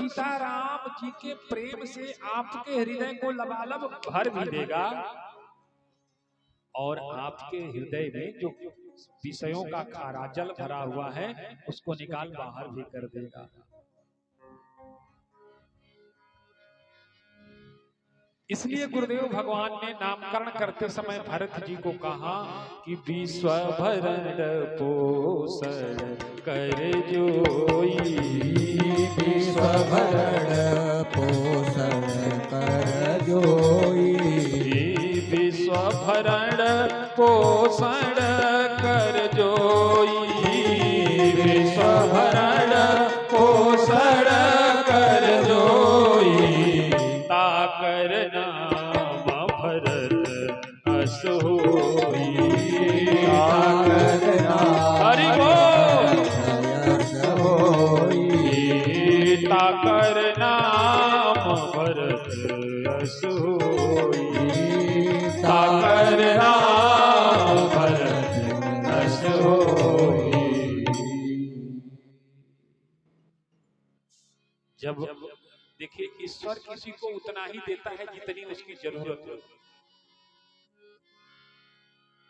सीताराम जी के प्रेम से आपके हृदय को लबालब भर भी देगा और आपके हृदय में जो विषयों का खारा जल भरा हुआ है उसको निकाल बाहर भी कर देगा। इसलिए गुरुदेव भगवान ने नामकरण करते समय भरत जी को कहा कि विश्व भरण पोषण कर जोई, विश्व भरण पोषण कर जोई, विश्व भरण पोषण कर जोई, विश्व भरण पोषण कर जोई, ताकर नाम भरत अस होई, ताकर नाम हरि बोल, यश होई, ताकर नाम भरत अस होई, ताकर नाम भरत अस होई। जब देखिए ईश्वर किसी को उतना ही देता है जितनी उसकी जरूरत है,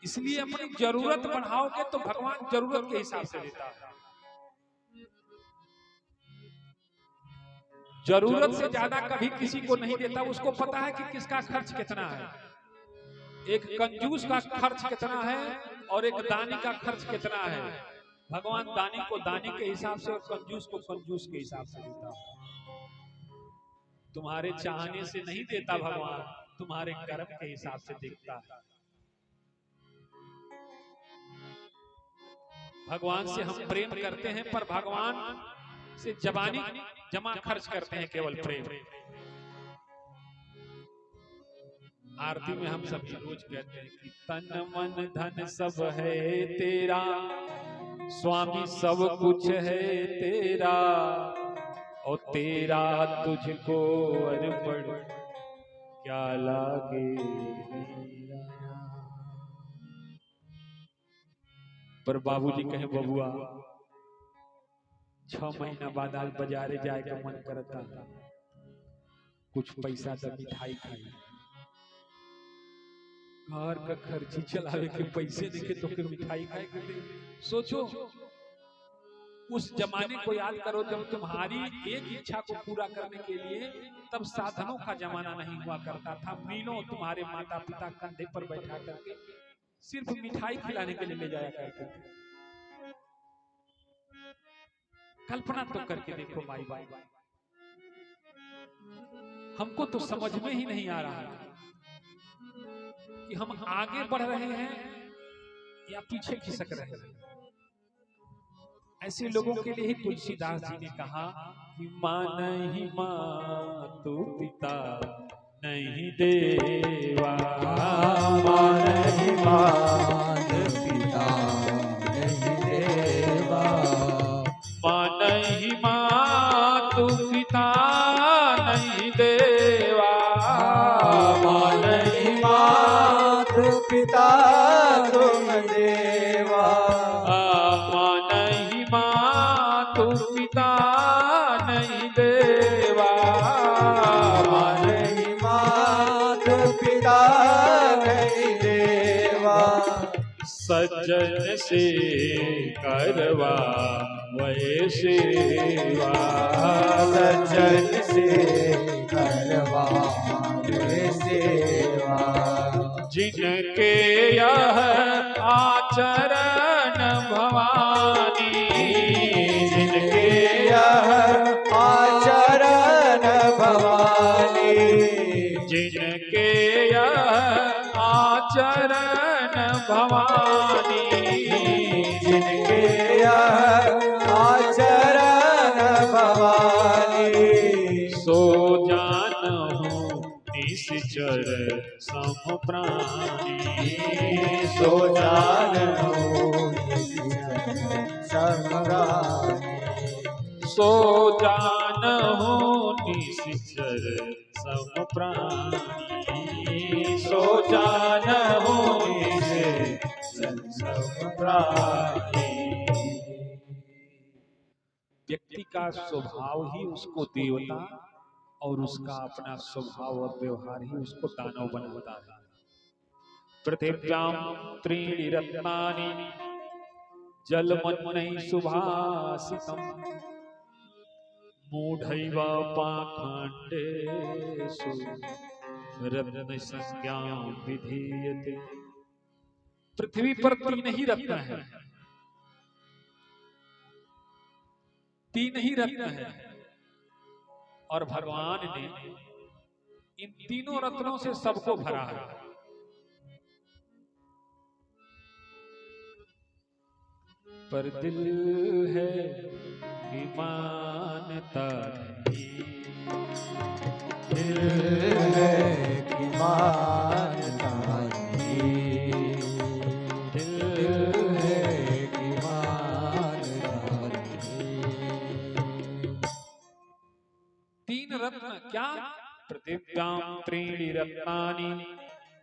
इसलिए अपनी जरूरत बढ़ाओगे तो भगवान जरूरत के हिसाब से देता है। जरूरत से ज्यादा कभी किसी को नहीं देता, उसको पता है कि किसका खर्च कितना है। एक कंजूस का खर्च कितना है और एक दानी का खर्च कितना है। भगवान दानी को दानी के हिसाब से और कंजूस को कंजूस के हिसाब से देता है। तुम्हारे चाहने से नहीं देता भगवान, तुम्हारे कर्म के हिसाब से देखता है। भगवान से हम प्रेम करते हैं पर भगवान से जबानी जमा खर्च करते हैं केवल प्रेम। आरती में हम सभी रोज कहते हैं कि तन मन धन सब है तेरा, स्वामी सब कुछ है तेरा, और तेरा तुझको अर्पण क्या लागे। पर बाबूजी कहे बबुआ 6 महीना बाद आज बाजारे जाए का मन करता, कुछ पैसा तो मिठाई खाई, घर का खर्ची चलावे के पैसे देखे तो फिर मिठाई खाए के दे। सोचो उस जमाने को याद करो जब तुम्हारी एक इच्छा को पूरा करने के लिए तब साधनों का जमाना नहीं हुआ करता था। मीलों तुम्हारे माता पिता कंधे पर बैठा करके सिर्फ मिठाई खिलाने के लिए ले जाया करते थे। कल्पना तो करके देखो माई बाप, हमको तो समझ में ही नहीं आ रहा कि हम आगे बढ़ रहे हैं या पीछे खिसक रहे हैं। ऐसे लोगों के लिए ही तुलसीदास जी ने कहा कि मां नहीं मातु पिता नहीं देवा, मां नहीं मात पिता नहीं देवा, मां नहीं मातु पिता नहीं देवा, मां नहीं मात पिता तुम देवा, मां नहीं मातु पिता नहीं देवा, मां नहीं मात पिता नहीं देवा, सज्जन से करवा वैसेवा, सज्जन से करवा सेवा, जिनके यह आचरण भवानी, जिनके यह आचरण भवानी, जिनके यह आचरण भवानी, जिनके यह आचरण भवानी, सो जानहु निश्चर सम प्राणी, सो जानहु संग्रामी, सो जानहु निश्चर सम प्राणी, सो जानहु निश्चर सम प्राणी। व्यक्ति का स्वभाव ही उसको देवता और उसका अपना स्वभाव और व्यवहार ही उसको दानव बनाता है। पृथिव्यां त्रीणि रत्नानि जलमन्नै सुभाषितम् मूढ़ैव पाखण्डेषु रत्न संज्ञां विधीयते। पृथ्वी पर 3 ही रत्न है, 3 ही रत्न है, और भगवान ने इन तीनों रत्नों से सबको भरा है। पर दिल है कि मानता नहीं, दिल है कि मानता नहीं, दिल है कि मानता नहीं। 3 रत्न क्या? पृथिव्यां त्रीणि रत्नानि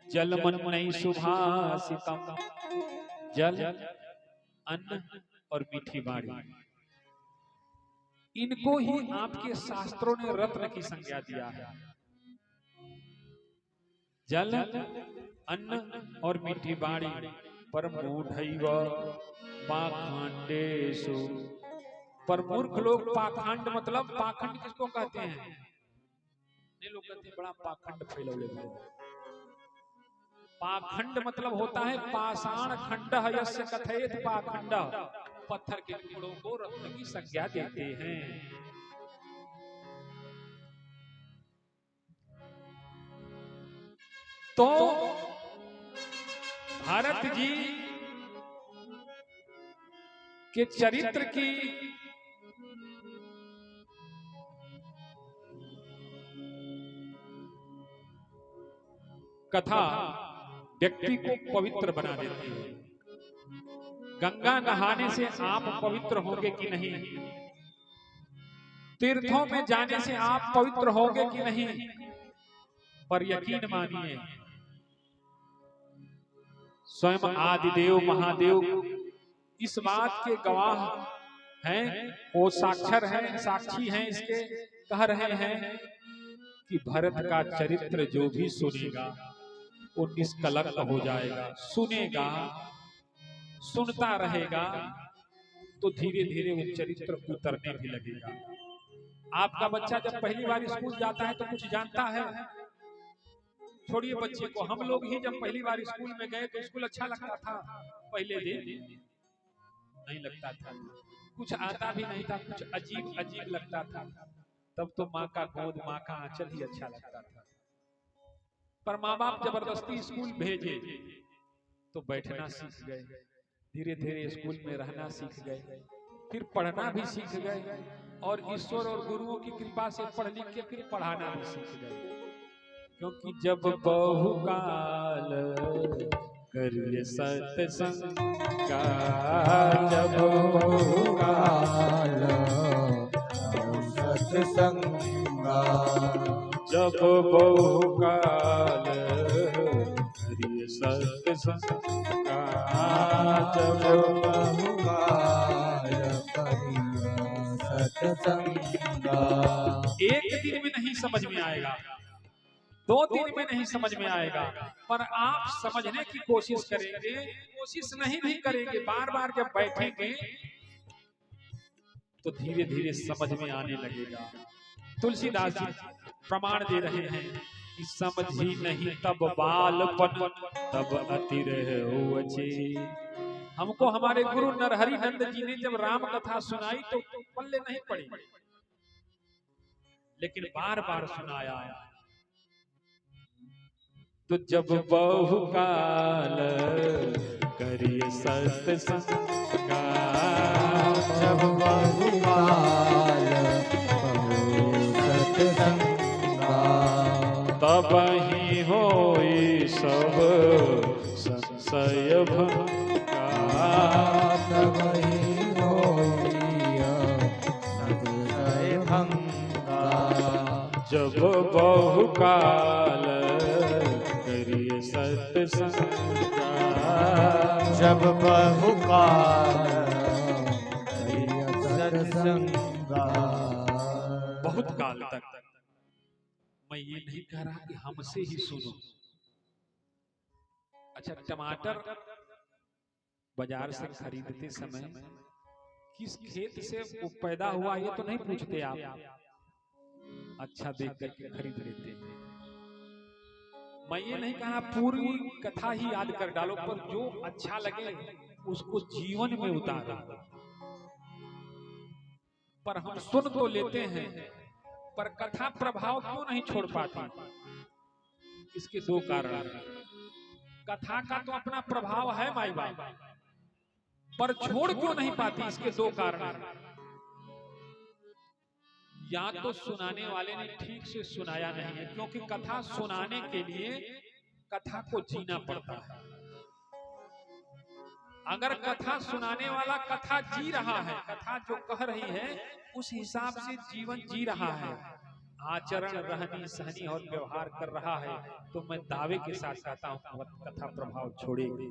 जलमन्नै सुभाषितम्। जल, अन्न और मीठी वाणी, इनको ही आपके शास्त्रों ने रत्न की संज्ञा दिया है। जल, अन्न और मीठी वाणी। पर मूढ़ैव पाखण्डेषु, पर मूर्ख लोग पाखंड, मतलब पाखंड किसको कहते हैं? ये लोग कहते हैं बड़ा पाखंड फैलौले भाई। पाखंड मतलब होता है पाषाण खंड यस्य कथयेत पाखंड, पत्थर के टुकड़ों को रत्न की संज्ञा देते हैं। तो भारत जी के चरित्र की कथा व्यक्ति को पवित्र बना देती है। गंगा नहाने से आप पवित्र होंगे कि नहीं? तीर्थों में जाने से आप पवित्र होंगे कि नहीं? पर यकीन मानिए, स्वयं आदिदेव महादेव इस बात के गवाह हैं, वो साक्षर हैं, साक्षी हैं, इसके कह रहे हैं कि भरत का चरित्र जो भी सुनेगा वो निष्कलंक हो जाएगा। सुनेगा, सुनता रहेगा तो धीरे धीरे वो चरित्र उतरने भी लगेगा। आपका बच्चा जब पहली बार स्कूल जाता है तो कुछ जानता है? छोड़िए बच्चे को, हम लोग ही जब पहली बार स्कूल में गए तो स्कूल अच्छा लगता था? पहले दिन नहीं लगता था, कुछ आता भी नहीं था, कुछ अजीब अजीब लगता था। तब तो माँ का गोद, माँ का आंचल ही अच्छा लगता था। पर माँ बाप जबरदस्ती स्कूल भेजे तो बैठना सीख गए, धीरे धीरे स्कूल में रहना सीख गए, फिर पढ़ना भी सीख गए, और ईश्वर और गुरुओं की कृपा से पढ़ लिख के फिर पढ़ाना भी सीख गए। क्योंकि जब बहुकाल करिए सत्संग का, जब बहुकाल सत्संगा, जब बहुकाल करिए सत्संग का, जब बहुकाल करिए सत्संगा। एक दिन में नहीं समझ में आएगा, 2 दिन में नहीं समझ में आएगा, पर आप समझने की कोशिश करेंगे, कोशिश नहीं भी करेंगे, बार बार जब बैठेंगे तो धीरे धीरे समझ में आने लगेगा। तुलसीदास जी प्रमाण दे रहे हैं कि समझी नहीं तब बालपन, तब अति रहोचे। हमको हमारे गुरु नरहरि नंद जी ने जब राम कथा सुनाई तो पल्ले नहीं पड़ी, लेकिन बार बार सुनाया। तो जब बहुकाल करिए सत्संग का, जब बहुकाल सत्संगा, तब ही होई सब संशय भंगा, तब ही होई संशय भंगा। जब बहुकाल करिए सत्संग का, जब बहुकाल करिए सत्संग बहुत काल तक। मैं ये नहीं कह रहा कि हमसे ही सुनो। अच्छा, टमाटर बाजार से खरीदते समय किस खेत से वो पैदा हुआ ये तो नहीं पूछते आप, अच्छा देख करके खरीद लेते हैं। मैं ये नहीं कहा पूरी कथा ही याद कर डालो, पर जो अच्छा लगे उसको जीवन में उतारो। पर हम सुन तो लेते हैं, पर कथा प्रभाव क्यों नहीं छोड़ पाती? इसके दो कारण हैं। कथा का तो अपना प्रभाव है माई बाप, पर छोड़ क्यों नहीं पाती? इसके दो कारण हैं। या तो सुनाने वाले ने ठीक से सुनाया नहीं है, क्योंकि कथा सुनाने के लिए कथा को जीना पड़ता है। अगर कथा सुनाने वाला कथा जी रहा है, कथा जो कह रही है उस हिसाब से जीवन जी रहा है, आचरण रहनी सहनी और व्यवहार कर रहा है, तो मैं दावे के साथ कहता हूं कथा प्रभाव छोड़ेगी।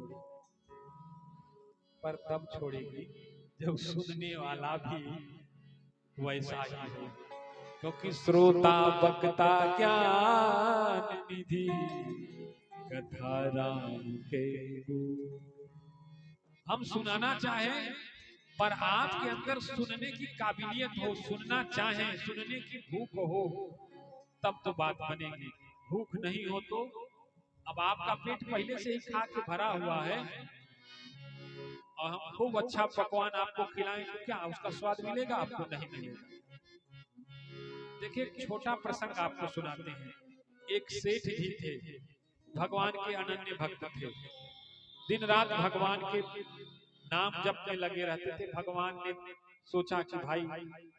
पर तब छोड़ेगी जब सुनने वाला भी वैसा ही हो, क्योंकि श्रोता वक्ता ज्ञान निधि कथा राम के गुण। हम सुनाना चाहें पर आपके अंदर सुनने की काबिलियत हो, सुनना चाहें, सुनने की भूख हो, तब तो बात बनेगी। भूख नहीं हो तो अब आपका पेट पहले से ही खा के भरा हुआ है और हम खूब अच्छा पकवान आपको खिलाएं तो क्या उसका स्वाद मिलेगा आपको? नहीं मिलेगा। देखिए, एक छोटा प्रसंग आपको सुनाते हैं। एक सेठ जी थे, भगवान के अनन्य भक्त थे, दिन रात भगवान के नाम जपने लगे रहते थे। भगवान ने सोचा कि भाई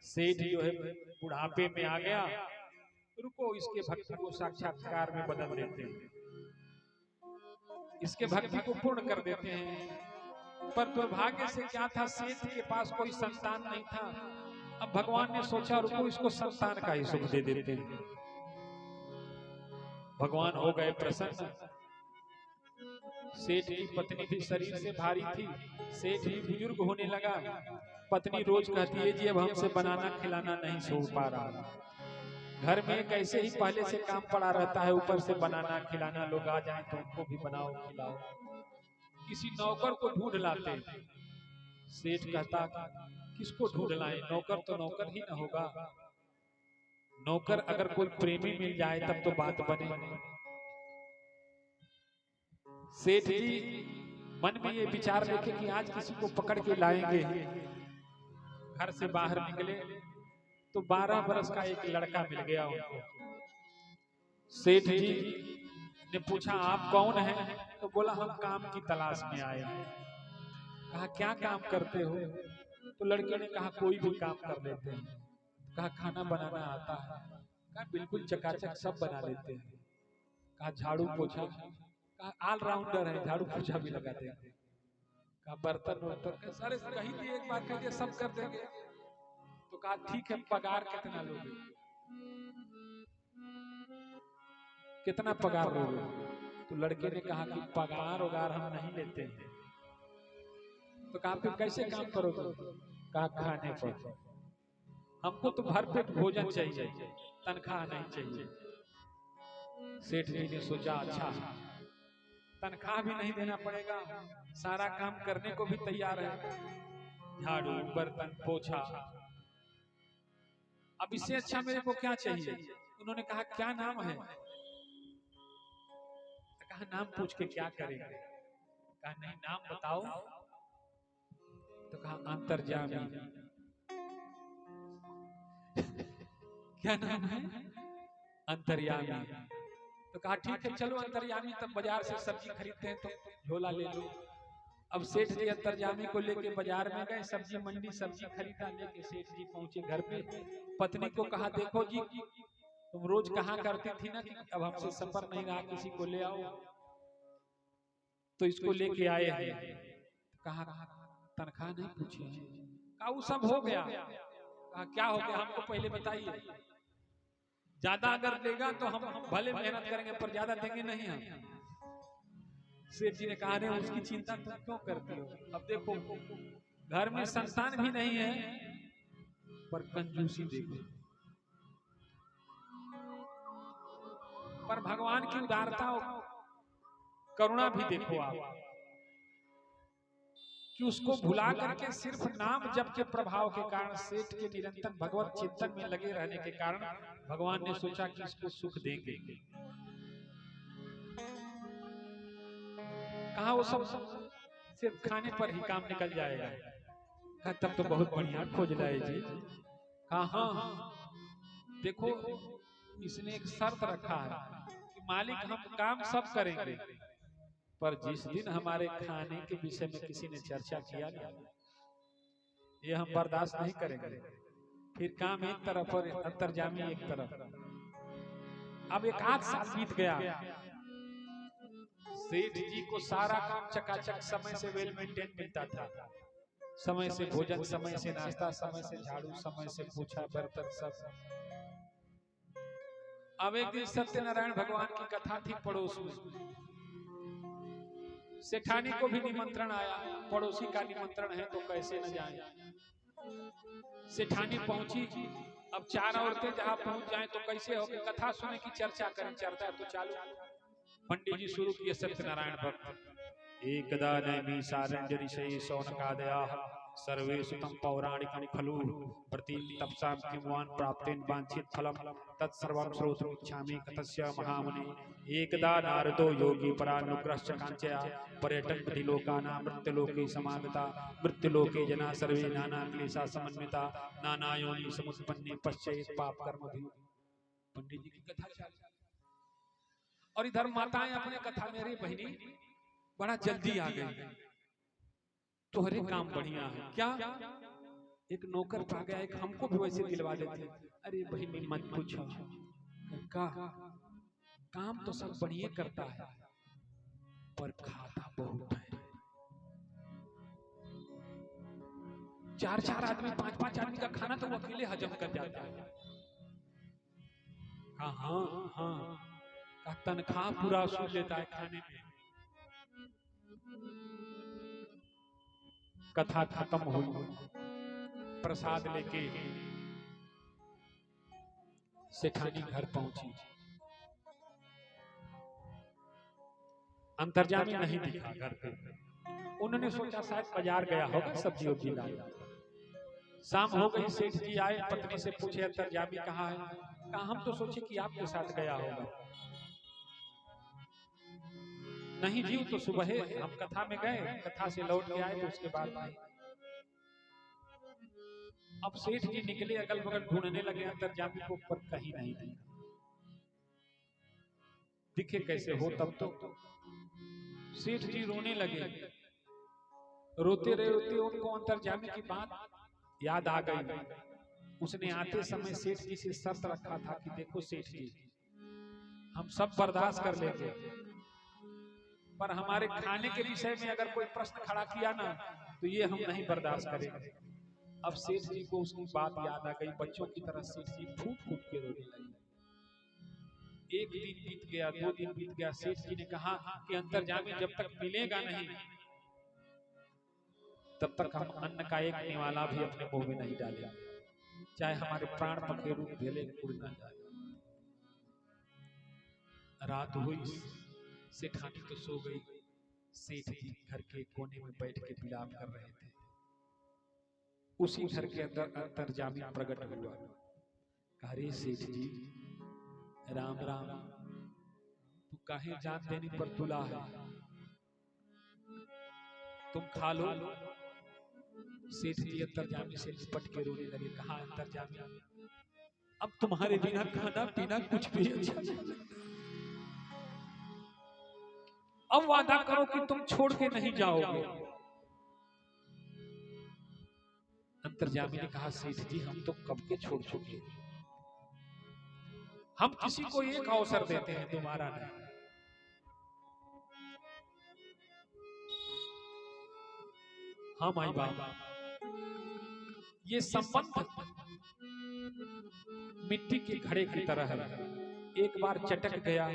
सेठ जो है बुढ़ापे में आ गया, रुको इसके भक्ति को साक्षात्कार में बदल देते हैं, इसके भक्ति को पूर्ण कर देते हैं। पर दुर्भाग्य से क्या था, सेठ के पास कोई संतान नहीं था। अब भगवान ने सोचा रुको इसको संतान का ही सुख दे देते हैं। भगवान हो गए प्रसन्न। सेठ की पत्नी भी शरीर से भारी थी, सेठ भी बुजुर्ग होने लगा। पत्नी रोज कहती है जी अब हमसे बनाना खिलाना नहीं सो पा रहा, घर में कैसे ही पहले से काम पड़ा रहता है, ऊपर से बनाना खिलाना, लोग आ जाए तो उनको भी बनाओ खिलाओ। किसी नौकर को ढूंढ लाते। सेठ कहता किसको ढूंढ लाए, नौकर तो नौकर ही न होगा, नौकर अगर कोई प्रेमी मिल जाए तब तो बात बने। सेठ जी मन में ये विचार लेके कि आज किसी को पकड़ के लाएंगे। घर से बाहर निकले तो 12 बरस का एक लड़का मिल गया उनको। सेठ जी ने पूछा आप कौन हैं? तो बोला हम काम की तलाश में आए हैं। कहा क्या काम करते हो? तो लड़के ने कहा कोई भी काम कर लेते हैं। कहा खाना बनाना आता है? कहा बिल्कुल चकाचक सब बना लेते हैं। कहा झाड़ू पोछा? कहा ऑलराउंडर है, झाड़ू पोछा भी लगा देंगे। कहा बर्तन वर्तन? सारे कही दिए एक बार कहिए सब कर देंगे। तो कहा ठीक है पगार कितना लोगे? कितना पगार लोगे? तो लड़के ने कहा कि पगार वगार हम नहीं लेते हैं। तो कहा फिर कैसे काम करोगे? कहा खाने पर, हमको तो भरपेट भोजन चाहिए, तनख्वाह नहीं चाहिए। सेठ जी ने सोचा अच्छा तनख्वाह भी नहीं देना पड़ेगा, सारा काम करने को भी तैयार है, झाड़ू बर्तन पोछा, अब इससे अच्छा मेरे को क्या चाहिए? उन्होंने कहा क्या नाम है? कहा नाम पूछ के क्या करेंगे? कहा नहीं नाम बताओ। तो कहा अंतर्यामी। क्या नाम है? अंतर्यामी। तो कहा ठीक है चलो अंतर्यामी, तब बाजार से सब्जी खरीदते हैं तो झोला ले लो। अब सेठ जी अंतर्यामी को लेके बाजार में गए, सब्जी मंडी सब्जी खरीदा, लेके सेठ जी पहुंचे घर पे। पत्नी को कहा देखो जी तुम रोज कहा करती थी ना कि अब हमसे सफर नहीं रहा, किसी को ले आओ, तो इसको लेके आए हैं। कहा तनख्वाह नहीं पूछी है? कहा वो सब हो गया। कहा क्या हो गया हमको पहले बताइए, ज्यादा अगर देगा तो हम भले मेहनत करेंगे पर ज्यादा देंगे नहीं हम। सेठ जी ने कहा रे उसकी चिंता तुम क्यों करते हो? अब देखो घर में संतान भी नहीं है पर कंजूसी देखो, पर भगवान की उदारता और करुणा भी देखो आप कि उसको भुला करके सिर्फ नाम जप के प्रभाव के कारण सेठ के निरंतर भगवत चिंतन में लगे रहने के कारण भगवान ने सोचा कि इसको सुख देंगे। कहा वो सब सिर्फ खाने पर ही काम निकल जाएगा। कहा तब तो बहुत बढ़िया खोज लाए जी। कहा हाँ देखो इसने एक शर्त रखा है कि मालिक हम काम सब करेंगे, पर जिस दिन हमारे खाने के विषय में किसी ने चर्चा किया ना, ये हम बर्दाश्त नहीं करेंगे। फिर काम एक तरफ और अंतर्जामी एक तरफ। अब 1 साल बीत गया। सेठ जी को सारा काम चकाचक समय से वेल मेंटेन मिलता था। समय से भोजन, समय से नाश्ता, समय से झाड़ू, समय से पोछा, बर्तन सब। अब एक दिन सत्यनारायण भगवान की कथा थी पड़ोस में। सेठानी को भी निमंत्रण आया। पड़ोसी का निमंत्रण है तो कैसे न जाएं। सेठानी पहुंची। अब 4 औरतें जहां पहुंच जाएं तो कैसे हो कि कथा सुने की चर्चा करें। चर्चा तो चालू। पंडित जी शुरू किए सत्यनारायण भक्त। एकदा नैमिषारण्य ऋषये शौनकादयाः सर्वे सुतं पौराणिकं खलु प्रति तपसां किंवान् प्राप्तेन वांछित फलम तत्सर्वं श्रोतुमिच्छामि कथस्य महामुने। एकदा नारदो योगी परानुग्रहश्च काञ्चया पर्यटन प्रतिलोकानां मृत्युलोके समागता मृत्युलोके जना सर्वे नाना क्लेशा समन्विता नाना योनि समुत्पन्ने पश्चैत् पाप कर्मभिः। पंडित जी की कथा चालू और इधर माताएं अपने कथा में, रे बहनी बड़ा जल्दी आ गई, तुम्हारे काम बढ़िया है क्या? एक नौकर पा गया, एक हमको भी वैसे दिलवा देते। अरे बहनी मत पूछो, का काम तो सब बढ़िया करता है पर खाता बहुत है। 4-4 आदमी 5-5 आदमी का खाना तो वो अकेले हजम कर जाता है। हाँ हाँ का तनख्वाह पूरा वसूल लेता है खाने में। कथा खत्म हुई। प्रसाद लेके सेठानी घर पहुंची। अंतर्जामी नहीं दिखा घर पे। उन्होंने सोचा शायद बाजार गया होगा सब्जी वब्जी लाने। शाम हो गई, सेठ जी आए, पत्नी से पूछे अंतर्जामी कहाँ है? कहा हम तो सोचे कि आपके साथ गया होगा। नहीं जी तो सुबह हम कथा में गए, कथा से लौट के आए तो उसके बाद नहीं। अब सेठ जी निकले, अगल बगल ढूंढने लगे अंतर्जामी को, पर कहीं नहीं दिखा। दिखे कैसे हो? तब तो सेठ जी रोने लगे। रोते रोते उनको अंतर्जामी की बात याद आ गई। उसने आते समय सेठ जी से शर्त रखा था कि देखो सेठ जी, हम सब बर्दाश्त कर लेंगे, पर हमारे खाने के विषय में अगर कोई प्रश्न खड़ा किया ना तो ये हम नहीं बर्दाश्त करेंगे। अब सेठ जी को उसकी बात याद आ गई। बच्चों की तरह सेठ जी फूट फूट के रोने लगे। 1 दिन बीत गया, 2 दिन बीत गया। सेठ जी ने कहा कि अंतर्जामी जब तक मिलेगा नहीं तब तक हम अन्न का एक निवाला भी अपने मुंह में नहीं डालेंगे, चाहे हमारे प्राण पखेरु भेले उड़ ना जाए। रात हुई, सेठानी तो सो गई। सेठ जी घर के कोने में बैठ के विलाप कर रहे थे। उसी घर के अंदर अंतर्जामी प्रकट हुआ। अरे सेठ जी राम राम, तू काहे जान देने पर तुला है? तुम खा लो। सेठ जी अंतर्जामी से लिपट के रोने लगे। कहा अंतर्जामी, अब तुम्हारे बिना खाना पीना कुछ भी अच्छा नहीं। अब वादा करो कि तुम छोड़ के नहीं जाओगे। अंतर्जामी ने कहा सेठ जी हम तो कब के छोड़ चुके हैं। हम किसी को एक अवसर देते हैं, तुम्हारा नहीं। हाँ माई बाबा, ये संबंध मिट्टी के घड़े की तरह है। एक बार चटक गया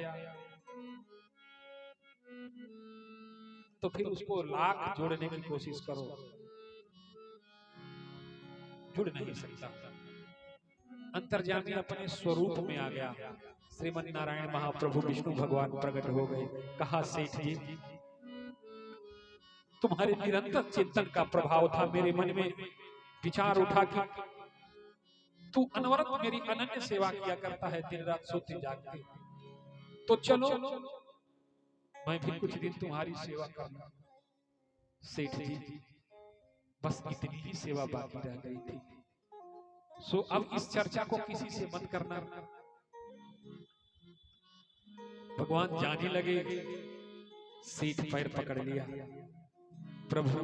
तो फिर उसको लाख जोड़ने की कोशिश करो, जुड़ नहीं सकता। अंतर्जामी अपने स्वरूप में आ गया। श्रीमन नारायण महाप्रभु विष्णु भगवान प्रकट हो गए। कहा सेठ जी, तुम्हारे निरंतर चिंतन का प्रभाव था मेरे मन में, विचार उठा कि तू अनवरत मेरी अनन्य सेवा किया करता है, दिन रात सोते जागते, तो चलो मैं भी कुछ दिन तुम्हारी सेवा करूं। सेठ जी, बस इतनी ही सेवा बाकी रह गई थी। सो अब इस चर्चा को किसी से मत करना। भगवान जाने लगे, सेठ पैर पकड़ लिया, प्रभु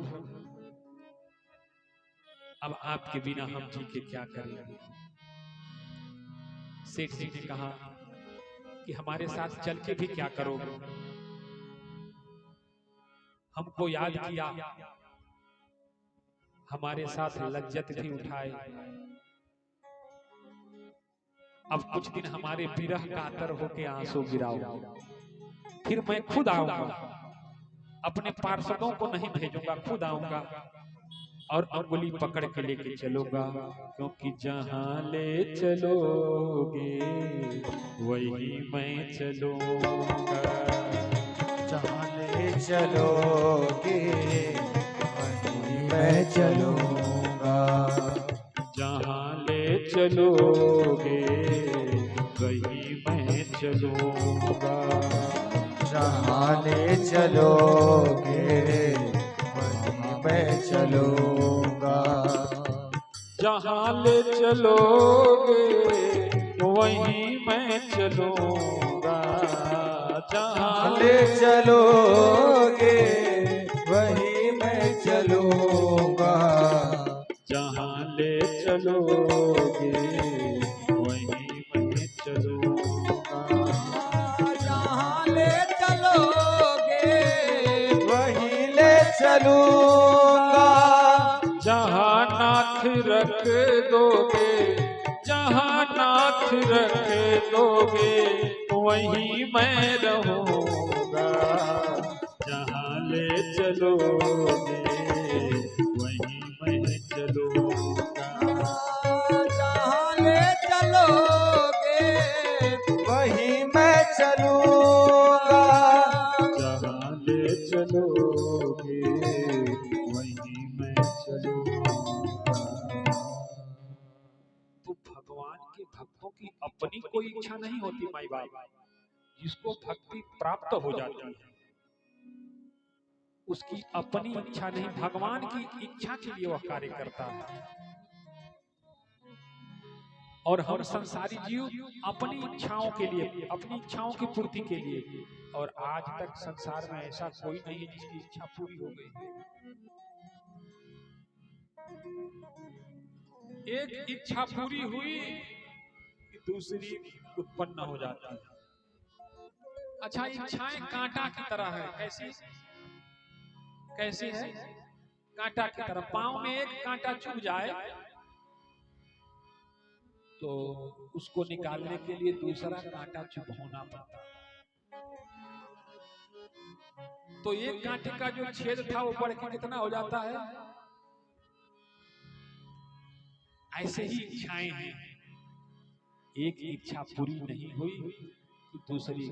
अब आपके बिना हम जी के क्या करेंगे। सेठ जी ने कहा कि हमारे साथ चल के भी क्या करोगे, हमको याद किया, हमारे साथ लज्जत भी उठाए, अब कुछ दिन हमारे विरह कातर होके आंसू गिराओ, फिर मैं खुद आऊंगा, अपने पार्षदों को नहीं भेजूंगा, खुद आऊंगा और अंगुली पकड़ के लेके चलूंगा, क्योंकि जहां ले चलोगे वही मैं चलूंगा। जहाँ ले चलोगे वहीं मैं चलूंगा। जहां ले चलोगे वही मैं चलूंगा। जहाँ ले चलोगे वहीं मैं चलूंगा। जहां ले चलोगे वहीं मैं चलूंगा। जहां ले चलोगे वहीं मैं चलूंगा। जहां ले चलोगे वहीं मैं चलूंगा। जहाँ ले चलोगे वहीं ले चलूंगा। जहां नाथ रख दोगे, जहां नाथ रख दोगे वहीं मैं रहूंगा। जहां ले चलोगे वहीं मैं चलूंगा। जहाँ ले चलोगे वहीं मैं चलूंगा। जहां ले चलोगे वहीं मैं चलूंगा। तो भगवान के भक्तों की अपनी कोई इच्छा नहीं होती माई बाप, जिसको भक्ति प्राप्त हो जाती है उसकी अपनी इच्छा नहीं, भगवान की इच्छा के लिए वह कार्य करता है। और हम संसारी जीव अपनी इच्छाओं के लिए, अपनी इच्छाओं की पूर्ति के लिए, और आज तक संसार में ऐसा कोई नहीं है जिसकी इच्छा पूरी हो गई। एक इच्छा पूरी हुई कि दूसरी उत्पन्न हो जाती है। अच्छा, इच्छाएं कांटा की तरह है। कैसी कैसी है? कांटा की तरह। पांव में एक कांटा चुभ जाए तो उसको निकालने के लिए दूसरा कांटा चुभना पड़ता है। तो एक कांटे का जो छेद था वो बढ़ के कितना हो जाता है। ऐसे ही इच्छाएं हैं, एक इच्छा पूरी नहीं हुई कि दूसरी